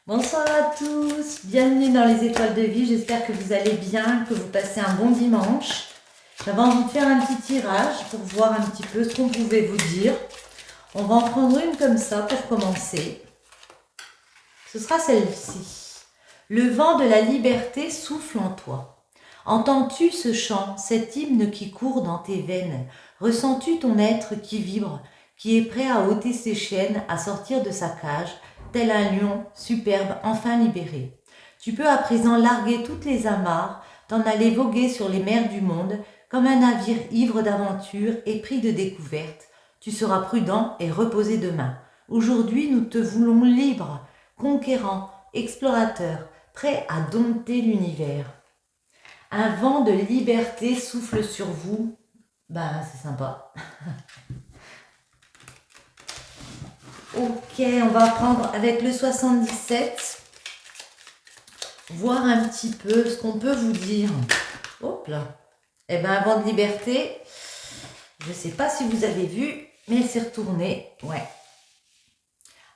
Bonsoir à tous, bienvenue dans les étoiles de vie, j'espère que vous allez bien, que vous passez un bon dimanche. J'avais envie de faire un petit tirage pour voir un petit peu ce qu'on pouvait vous dire. On va en prendre une comme ça pour commencer. Ce sera celle-ci. Le vent de la liberté souffle en toi. Entends-tu ce chant, cet hymne qui court dans tes veines? Ressens-tu ton être qui vibre, qui est prêt à ôter ses chaînes, à sortir de sa cage, tel un lion superbe enfin libéré? Tu peux à présent larguer toutes les amarres, t'en aller voguer sur les mers du monde, comme un navire ivre d'aventure, épris de découvertes. Tu seras prudent et reposé demain. Aujourd'hui, nous te voulons libre, conquérant, explorateur, prêt à dompter l'univers. Un vent de liberté souffle sur vous. Ben, c'est sympa. Ok, on va prendre avec le 77. Voir un petit peu ce qu'on peut vous dire. Hop là. Eh ben, un vent de liberté. Je ne sais pas si vous avez vu, mais elle s'est retournée. Ouais.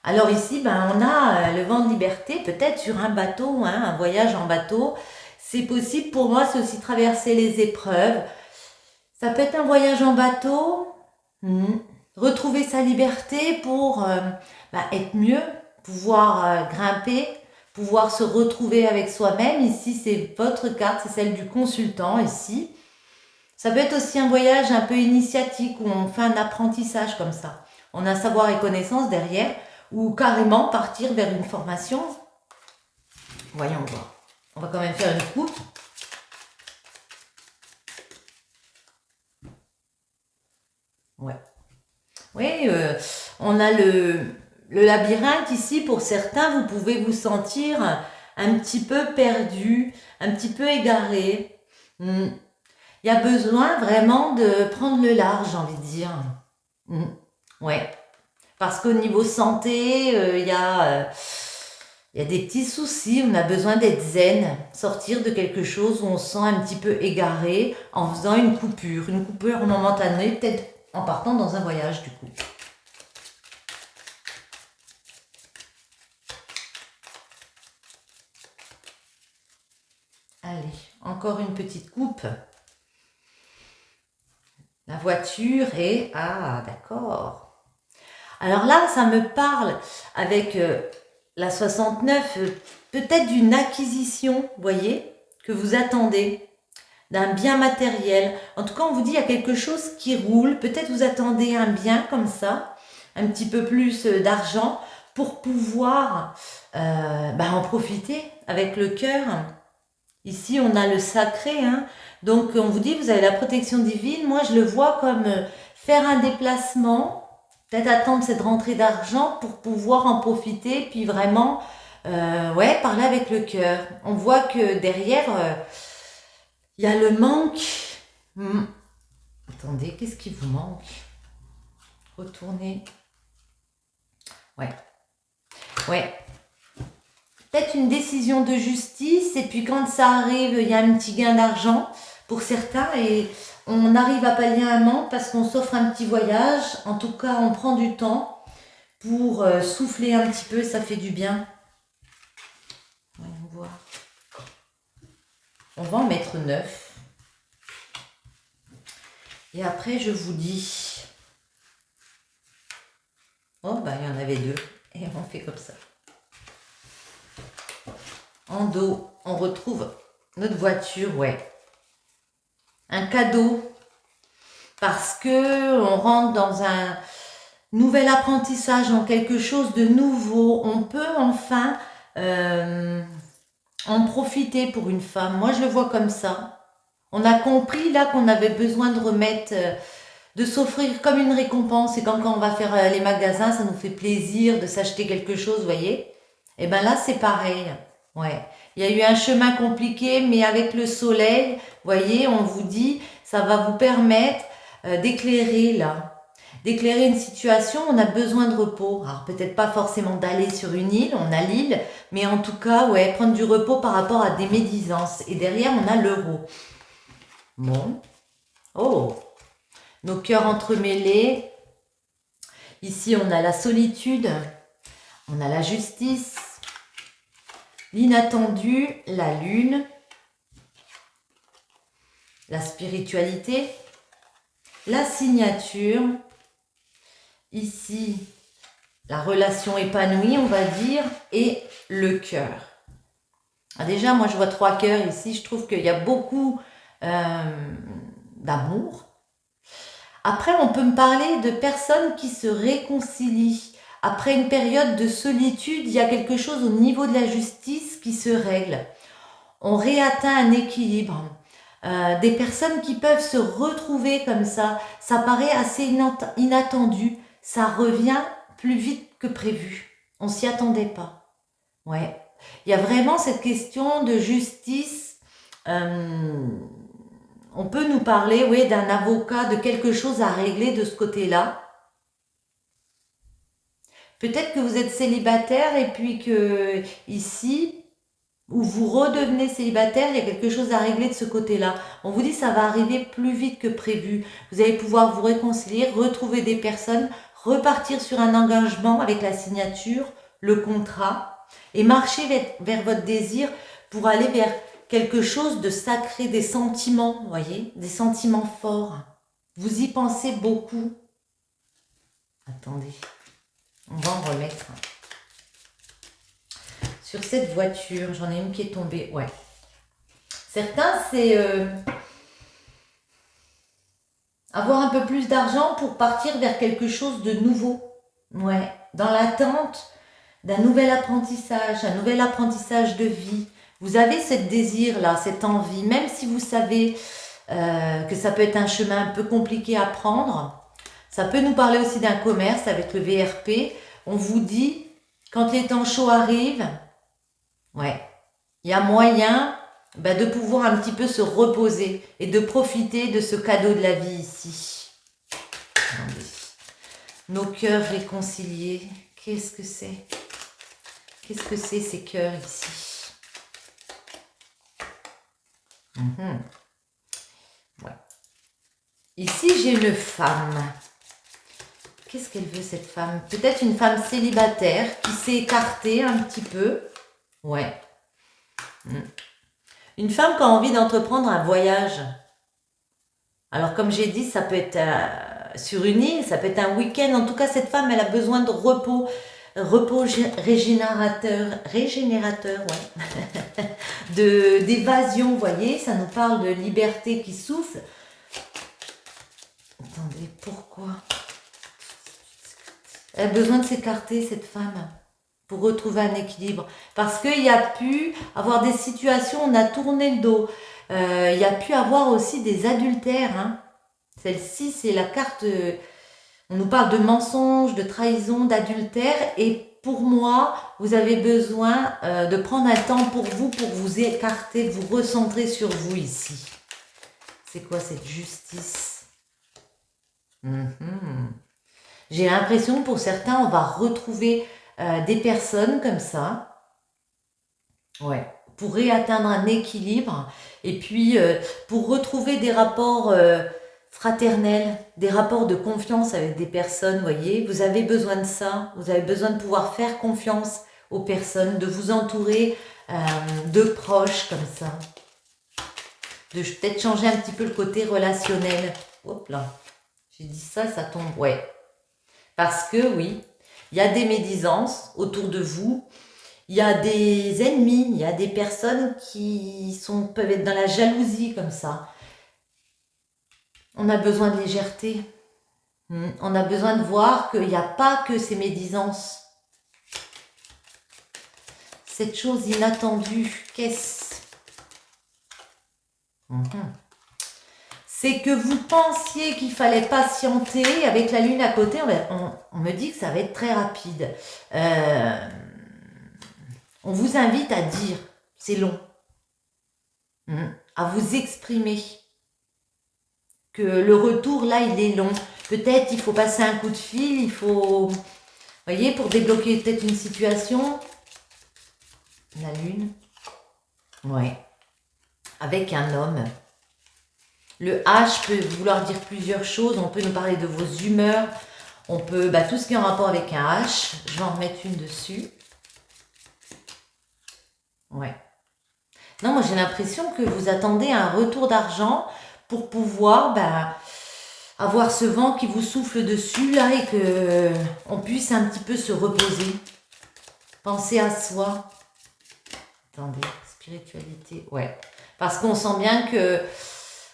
Alors ici, ben, on a le vent de liberté, peut-être sur un bateau, hein, un voyage en bateau. C'est possible pour moi, c'est aussi traverser les épreuves. Ça peut être un voyage en bateau, retrouver sa liberté pour être mieux, pouvoir grimper, pouvoir se retrouver avec soi-même. Ici, c'est votre carte, c'est celle du consultant ici. Ça peut être aussi un voyage un peu initiatique où on fait un apprentissage comme ça. On a savoir et connaissance derrière ou carrément partir vers une formation. Voyons voir. On va quand même faire une coupe. Ouais. Oui, on a le labyrinthe ici. Pour certains, vous pouvez vous sentir un petit peu perdu, un petit peu égaré. Il y a besoin vraiment de prendre le large, j'ai envie de dire. Ouais. Parce qu'au niveau santé, il y a des petits soucis. On a besoin d'être zen, sortir de quelque chose où on se sent un petit peu égaré en faisant une coupure momentanée, peut-être en partant dans un voyage du coup. Allez, encore une petite coupe. La voiture est... Ah, d'accord. Alors là, ça me parle avec la 69, peut-être d'une acquisition, voyez, que vous attendez, d'un bien matériel. En tout cas, on vous dit qu'il y a quelque chose qui roule. Peut-être vous attendez un bien comme ça, un petit peu plus d'argent pour pouvoir en profiter avec le cœur. Ici, on a le sacré, hein. Donc, on vous dit, vous avez la protection divine. Moi, je le vois comme faire un déplacement, peut-être attendre cette rentrée d'argent pour pouvoir en profiter, puis vraiment, parler avec le cœur. On voit que derrière, il y a le manque. Attendez, qu'est-ce qui vous manque? Retournez. Ouais. Peut-être une décision de justice, et puis quand ça arrive, il y a un petit gain d'argent pour certains, et on arrive à pallier un manque parce qu'on s'offre un petit voyage. En tout cas, on prend du temps pour souffler un petit peu, ça fait du bien. Voyons voir. On va en mettre 9. Et après, je vous dis... Oh, il y en avait 2. Et on fait comme ça. En dos, on retrouve notre voiture, ouais. Un cadeau. Parce que on rentre dans un nouvel apprentissage, dans quelque chose de nouveau. On peut enfin en profiter pour une femme. Moi, je le vois comme ça. On a compris là qu'on avait besoin de remettre, de s'offrir comme une récompense. Et quand on va faire les magasins, ça nous fait plaisir de s'acheter quelque chose, vous voyez. Et bien là, c'est pareil. Ouais. Il y a eu un chemin compliqué, mais avec le soleil, voyez, on vous dit, ça va vous permettre d'éclairer là. D'éclairer une situation, on a besoin de repos. Alors peut-être pas forcément d'aller sur une île, on a l'île, mais en tout cas, ouais, prendre du repos par rapport à des médisances. Et derrière, on a l'euro. Bon. Oh. Nos cœurs entremêlés. Ici, on a la solitude. On a la justice. L'inattendu, la lune, la spiritualité, la signature, ici, la relation épanouie, on va dire, et le cœur. Déjà, moi, je vois 3 cœurs ici. Je trouve qu'il y a beaucoup d'amour. Après, on peut me parler de personnes qui se réconcilient. Après une période de solitude, il y a quelque chose au niveau de la justice qui se règle. On réatteint un équilibre. Des personnes qui peuvent se retrouver comme ça paraît assez inattendu. Ça revient plus vite que prévu. On s'y attendait pas. Ouais. Il y a vraiment cette question de justice. On peut nous parler, oui, d'un avocat, de quelque chose à régler de ce côté-là. Peut-être que vous êtes célibataire et puis que ici, où vous redevenez célibataire, il y a quelque chose à régler de ce côté-là. On vous dit que ça va arriver plus vite que prévu. Vous allez pouvoir vous réconcilier, retrouver des personnes, repartir sur un engagement avec la signature, le contrat, et marcher vers votre désir pour aller vers quelque chose de sacré, des sentiments, vous voyez, des sentiments forts. Vous y pensez beaucoup. Attendez, on va en remettre. Sur cette voiture, j'en ai une qui est tombée, ouais. Certains, c'est avoir un peu plus d'argent pour partir vers quelque chose de nouveau. Ouais, dans l'attente d'un nouvel apprentissage de vie. Vous avez ce désir-là, cette envie, même si vous savez que ça peut être un chemin un peu compliqué à prendre. Ça peut nous parler aussi d'un commerce avec le VRP. On vous dit, quand les temps chauds arrivent, ouais, il y a moyen de pouvoir un petit peu se reposer et de profiter de ce cadeau de la vie ici. Attendez. Nos cœurs réconciliés, qu'est-ce que c'est? Qu'est-ce que c'est ces cœurs ici? Ouais. Ici, j'ai une femme. Qu'est-ce qu'elle veut, cette femme? Peut-être une femme célibataire qui s'est écartée un petit peu. Ouais. Une femme qui a envie d'entreprendre un voyage. Alors, comme j'ai dit, ça peut être sur une île, ça peut être un week-end. En tout cas, cette femme, elle a besoin de repos. Repos régénérateur, ouais. D'évasion, vous voyez, ça nous parle de liberté qui souffle. Attendez, pourquoi? Elle a besoin de s'écarter, cette femme, pour retrouver un équilibre. Parce qu'il y a pu avoir des situations, on a tourné le dos. Il y a pu avoir aussi des adultères. Hein. Celle-ci, c'est la carte... on nous parle de mensonges, de trahison, d'adultère. Et pour moi, vous avez besoin de prendre un temps pour vous écarter, vous recentrer sur vous ici. C'est quoi cette justice? J'ai l'impression que pour certains, on va retrouver des personnes comme ça. Ouais. Pour réatteindre un équilibre. Et puis, pour retrouver des rapports... fraternel, des rapports de confiance avec des personnes, voyez, vous avez besoin de ça, vous avez besoin de pouvoir faire confiance aux personnes, de vous entourer de proches comme ça, de peut-être changer un petit peu le côté relationnel. Hop là, j'ai dit ça, ça tombe, ouais. Parce que oui, il y a des médisances autour de vous, il y a des ennemis, il y a des personnes qui peuvent être dans la jalousie comme ça. On a besoin de légèreté. On a besoin de voir qu'il n'y a pas que ces médisances. Cette chose inattendue, qu'est-ce? C'est que vous pensiez qu'il fallait patienter avec la lune à côté. On me dit que ça va être très rapide. On vous invite à dire, c'est long, à vous exprimer. Que le retour, là, il est long. Peut-être il faut passer un coup de fil, il faut... Vous voyez, pour débloquer peut-être une situation. La lune. Ouais. Avec un homme. Le H peut vouloir dire plusieurs choses. On peut nous parler de vos humeurs. On peut... tout ce qui est en rapport avec un H. Je vais en remettre une dessus. Ouais. Non, moi j'ai l'impression que vous attendez un retour d'argent pour pouvoir avoir ce vent qui vous souffle dessus là et que on puisse un petit peu se reposer. Penser à soi. Attendez, spiritualité, ouais. Parce qu'on sent bien que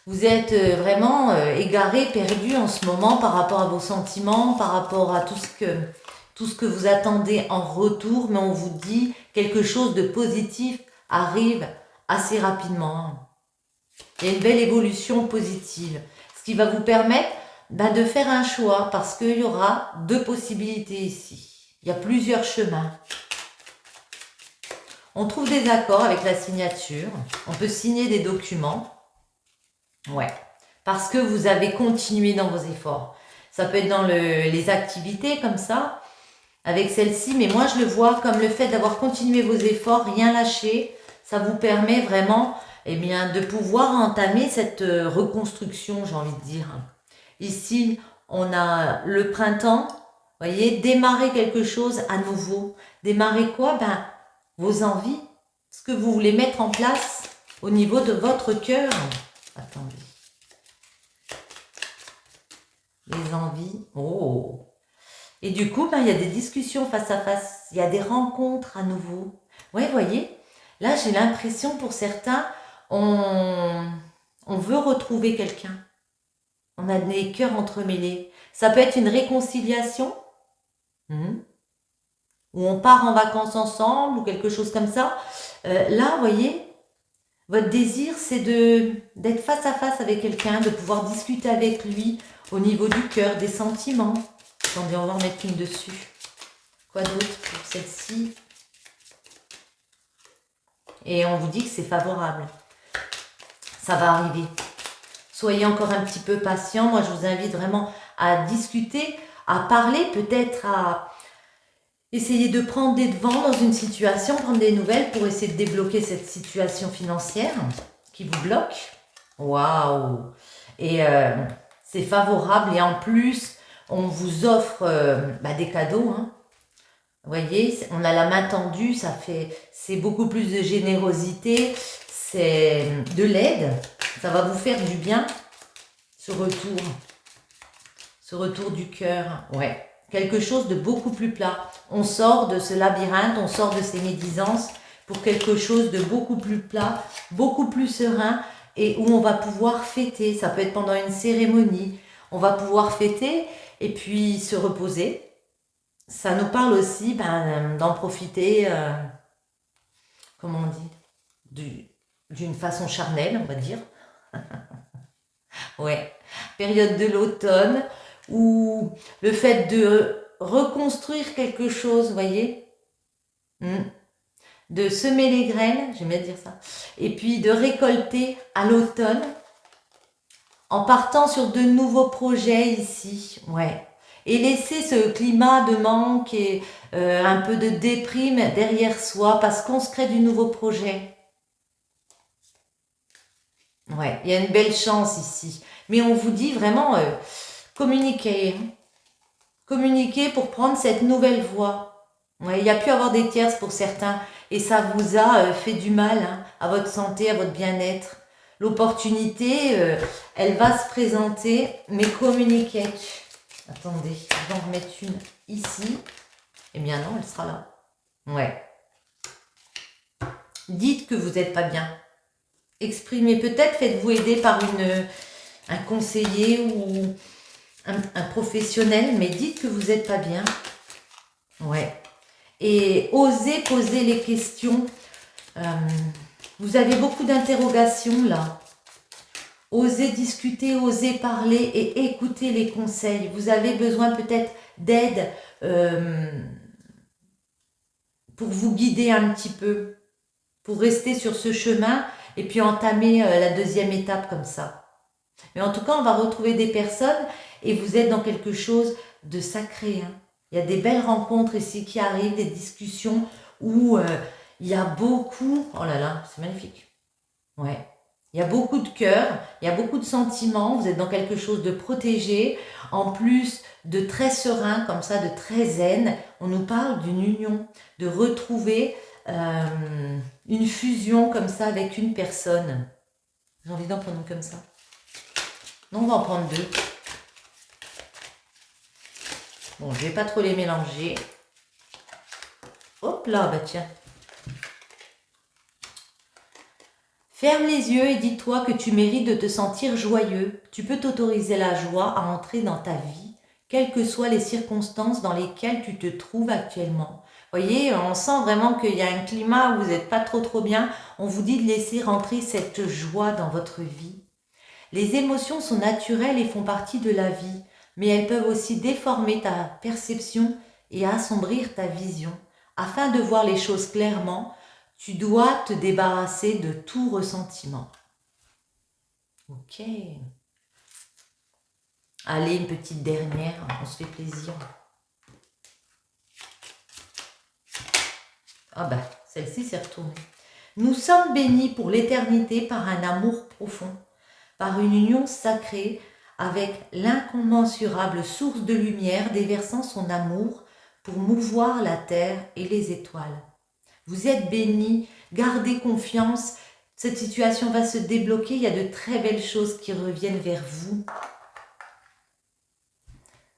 vous êtes vraiment égaré, perdu en ce moment par rapport à vos sentiments, par rapport à tout ce que vous attendez en retour, mais on vous dit quelque chose de positif arrive assez rapidement. Il y a une belle évolution positive, ce qui va vous permettre de faire un choix, parce qu'il y aura deux possibilités ici. Il y a plusieurs chemins. On trouve des accords avec la signature. On peut signer des documents. Ouais. Parce que vous avez continué dans vos efforts. Ça peut être dans les activités comme ça, avec celle-ci. Mais moi, je le vois comme le fait d'avoir continué vos efforts, rien lâché. Ça vous permet vraiment de pouvoir entamer cette reconstruction, j'ai envie de dire. Ici, on a le printemps. Vous voyez, démarrer quelque chose à nouveau. Démarrer quoi? Vos envies, ce que vous voulez mettre en place au niveau de votre cœur. Attendez. Les envies. Oh. Et du coup, il y a des discussions face à face. Il y a des rencontres à nouveau. Ouais, vous voyez, là, j'ai l'impression pour certains, on veut retrouver quelqu'un. On a des cœurs entremêlés. Ça peut être une réconciliation. Où on part en vacances ensemble ou quelque chose comme ça. Là, vous voyez, votre désir, c'est d'être face à face avec quelqu'un, de pouvoir discuter avec lui au niveau du cœur, des sentiments. Attendez, on va en mettre une dessus. Quoi d'autre pour celle-ci? Et on vous dit que c'est favorable. Ça va arriver. Soyez encore un petit peu patient. Moi, je vous invite vraiment à discuter, à parler, peut-être à essayer de prendre des devants dans une situation, prendre des nouvelles pour essayer de débloquer cette situation financière qui vous bloque. Waouh! Et c'est favorable et en plus, on vous offre des cadeaux. Vous voyez, on a la main tendue, c'est beaucoup plus de générosité, c'est de l'aide. Ça va vous faire du bien, ce retour du cœur. Ouais. Quelque chose de beaucoup plus plat. On sort de ce labyrinthe, on sort de ces médisances pour quelque chose de beaucoup plus plat, beaucoup plus serein et où on va pouvoir fêter. Ça peut être pendant une cérémonie. On va pouvoir fêter et puis se reposer. Ça nous parle aussi d'en profiter, comment on dit, d'une façon charnelle, on va dire. Ouais. Période de l'automne. Ou le fait de reconstruire quelque chose, vous voyez, de semer les graines, j'aime bien dire ça, et puis de récolter à l'automne, en partant sur de nouveaux projets ici, ouais, et laisser ce climat de manque et un peu de déprime derrière soi, parce qu'on se crée du nouveau projet. Ouais, il y a une belle chance ici, mais on vous dit vraiment... communiquer. Communiquer pour prendre cette nouvelle voie. Ouais, il y a pu avoir des tierces pour certains et ça vous a fait du mal à votre santé, à votre bien-être. L'opportunité, elle va se présenter, mais communiquez. Attendez, je vais en remettre une ici. Eh bien non, elle sera là. Ouais. Dites que vous n'êtes pas bien. Exprimez, peut-être faites-vous aider par un conseiller ou... un professionnel, mais dites que vous n'êtes pas bien. Ouais. Et osez poser les questions. Vous avez beaucoup d'interrogations là. Osez discuter, osez parler et écouter les conseils. Vous avez besoin peut-être d'aide pour vous guider un petit peu, pour rester sur ce chemin et puis entamer la deuxième étape comme ça. Mais en tout cas, on va retrouver des personnes et vous êtes dans quelque chose de sacré. Il y a des belles rencontres ici qui arrivent, des discussions où il y a beaucoup... Oh là là, c'est magnifique. Ouais. Il y a beaucoup de cœur, il y a beaucoup de sentiments, vous êtes dans quelque chose de protégé, en plus de très serein, comme ça, de très zen. On nous parle d'une union, de retrouver une fusion comme ça avec une personne. J'ai envie d'en prendre une comme ça. Non, on va en prendre deux. Bon, je vais pas trop les mélanger. Hop là, bah tiens. Ferme les yeux et dis-toi que tu mérites de te sentir joyeux. Tu peux t'autoriser la joie à entrer dans ta vie, quelles que soient les circonstances dans lesquelles tu te trouves actuellement. Voyez, on sent vraiment qu'il y a un climat où vous n'êtes pas trop bien. On vous dit de laisser rentrer cette joie dans votre vie. Les émotions sont naturelles et font partie de la vie, mais elles peuvent aussi déformer ta perception et assombrir ta vision. Afin de voir les choses clairement, tu dois te débarrasser de tout ressentiment. Ok. Allez, une petite dernière, on se fait plaisir. Ah bah, celle-ci s'est retournée. Nous sommes bénis pour l'éternité par un amour profond, par une union sacrée avec l'incommensurable source de lumière déversant son amour pour mouvoir la terre et les étoiles. Vous êtes bénis, gardez confiance, cette situation va se débloquer, il y a de très belles choses qui reviennent vers vous.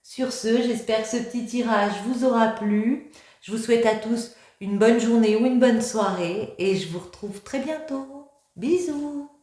Sur ce, j'espère que ce petit tirage vous aura plu. Je vous souhaite à tous une bonne journée ou une bonne soirée et je vous retrouve très bientôt. Bisous!